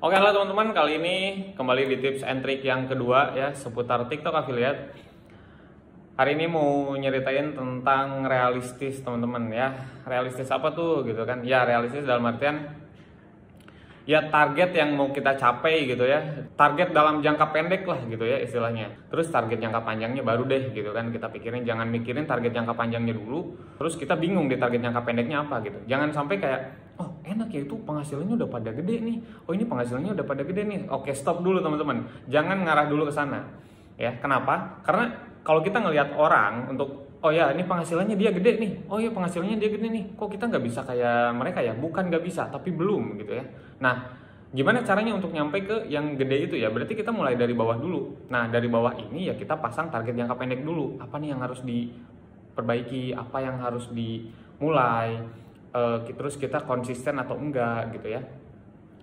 Oke, halo teman-teman, kali ini kembali di tips and trick yang kedua ya seputar TikTok affiliate. Hari ini mau nyeritain tentang realistis teman-teman ya. Realistis apa tuh gitu kan? Ya realistis dalam artian ya target yang mau kita capai gitu ya. Target dalam jangka pendek lah gitu ya istilahnya. Terus target jangka panjangnya baru deh gitu kan kita pikirin. Jangan mikirin target jangka panjangnya dulu. Terus kita bingung di target jangka pendeknya apa gitu. Jangan sampai kayak oh enak ya itu penghasilannya udah pada gede nih. Oh ini penghasilannya udah pada gede nih. Oke, stop dulu teman-teman. Jangan ngarah dulu ke sana. Ya, kenapa? Karena kalau kita ngelihat orang untuk oh ya ini penghasilannya dia gede nih. Oh ya penghasilannya dia gede nih. Kok kita nggak bisa kayak mereka ya? Bukan nggak bisa, tapi belum gitu ya. Nah, gimana caranya untuk nyampe ke yang gede itu ya? Berarti kita mulai dari bawah dulu. Nah, dari bawah ini ya kita pasang target jangka pendek dulu. Apa nih yang harus diperbaiki? Apa yang harus dimulai? Terus kita konsisten atau enggak gitu ya.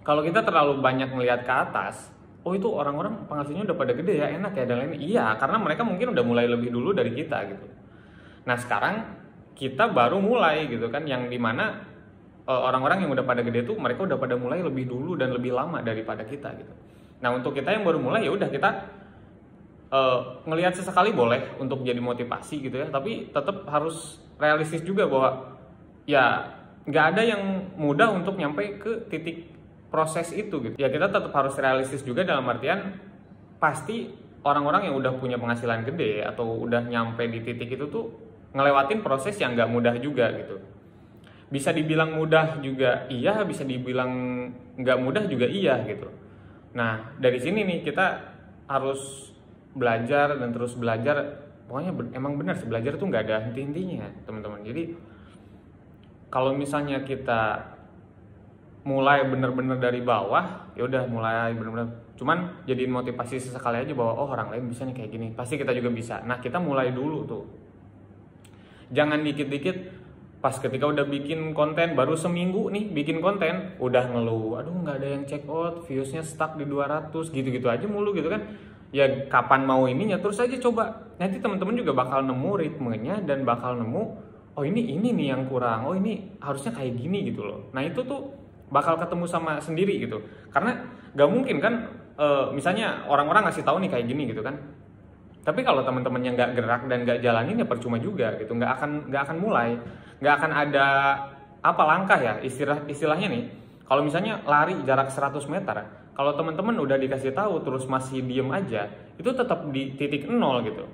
Kalau kita terlalu banyak melihat ke atas, oh itu orang-orang penghasilannya udah pada gede ya, enak ya dan lain. Iya, karena mereka mungkin udah mulai lebih dulu dari kita gitu. Nah sekarang kita baru mulai gitu kan, yang dimana orang-orang yang udah pada gede tuh mereka udah pada mulai lebih dulu dan lebih lama daripada kita gitu. Nah untuk kita yang baru mulai ya udah kita ngelihat sesekali boleh untuk jadi motivasi gitu ya, tapi tetap harus realistis juga bahwa ya nggak ada yang mudah untuk nyampe ke titik proses itu gitu. Ya kita tetap harus realistis juga dalam artian pasti orang-orang yang udah punya penghasilan gede atau udah nyampe di titik itu tuh ngelewatin proses yang nggak mudah juga gitu. Bisa dibilang mudah juga iya, bisa dibilang nggak mudah juga iya gitu. Nah dari sini nih kita harus belajar dan terus belajar. Pokoknya emang benar sih, belajar tuh nggak ada henti-hentinya teman-teman. Jadi kalau misalnya kita mulai bener-bener dari bawah, ya udah mulai bener-bener. Cuman jadiin motivasi sesekali aja bahwa oh orang lain bisa nih kayak gini, pasti kita juga bisa. Nah kita mulai dulu tuh. Jangan dikit-dikit pas ketika udah bikin konten baru seminggu nih bikin konten udah ngeluh, aduh nggak ada yang check out, viewsnya stuck di 200 gitu-gitu aja mulu gitu kan. Ya kapan mau ininya, terus aja coba. Nanti teman-teman juga bakal nemu ritmenya dan bakal nemu oh ini nih yang kurang, oh ini harusnya kayak gini gitu loh. Nah itu tuh bakal ketemu sama sendiri gitu. Karena gak mungkin kan misalnya orang-orang ngasih tahu nih kayak gini gitu kan. Tapi kalau teman-temannya nggak gerak dan nggak jalanin ya percuma juga gitu. Nggak akan mulai, nggak akan ada apa langkah ya istilahnya nih. Kalau misalnya lari jarak 100 meter, kalau teman-teman udah dikasih tahu terus masih diem aja, itu tetap di titik nol gitu.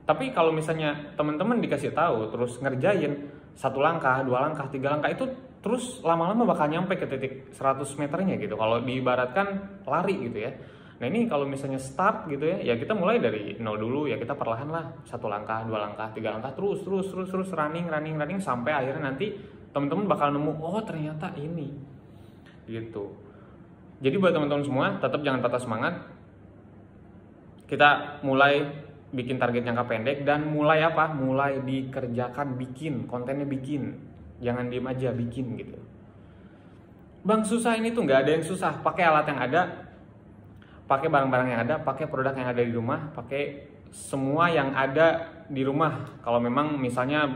Tapi kalau misalnya teman-teman dikasih tahu terus ngerjain 1 langkah, 2 langkah, 3 langkah itu terus lama-lama bakal nyampe ke titik 100 meternya gitu. Kalau diibaratkan lari gitu ya. Nah ini kalau misalnya start gitu ya kita mulai dari nol dulu ya, kita perlahan lah 1 langkah, 2 langkah, 3 langkah terus running sampai akhirnya nanti teman-teman bakal nemu oh ternyata ini gitu. Jadi buat teman-teman semua tetap jangan patah semangat. Kita mulai bikin target jangka pendek dan mulai apa? Mulai dikerjakan, bikin kontennya, bikin. Jangan diem aja, bikin gitu. Bang susah ini tuh, nggak ada yang susah. Pakai alat yang ada, pakai barang-barang yang ada, pakai produk yang ada di rumah, pakai semua yang ada di rumah. Kalau memang misalnya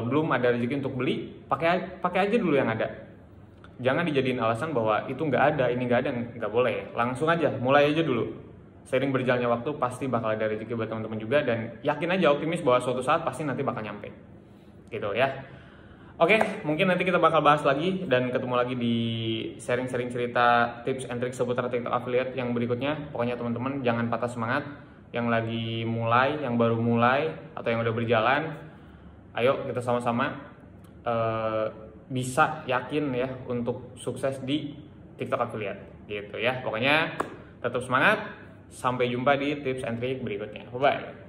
belum ada rezeki untuk beli, pakai aja dulu yang ada. Jangan dijadiin alasan bahwa itu nggak ada, ini nggak ada, nggak boleh. Langsung aja, mulai aja dulu. Seiring berjalannya waktu pasti bakal ada rezeki buat teman-teman juga, dan yakin aja, optimis bahwa suatu saat pasti nanti bakal nyampe gitu ya. Oke, mungkin nanti kita bakal bahas lagi dan ketemu lagi di sharing-sharing cerita tips and trick seputar TikTok affiliate yang berikutnya. Pokoknya teman-teman jangan patah semangat, yang lagi mulai, yang baru mulai, atau yang udah berjalan, ayo kita sama-sama bisa yakin ya untuk sukses di TikTok affiliate gitu ya. Pokoknya tetap semangat. Sampai jumpa di tips and trick berikutnya. Bye-bye.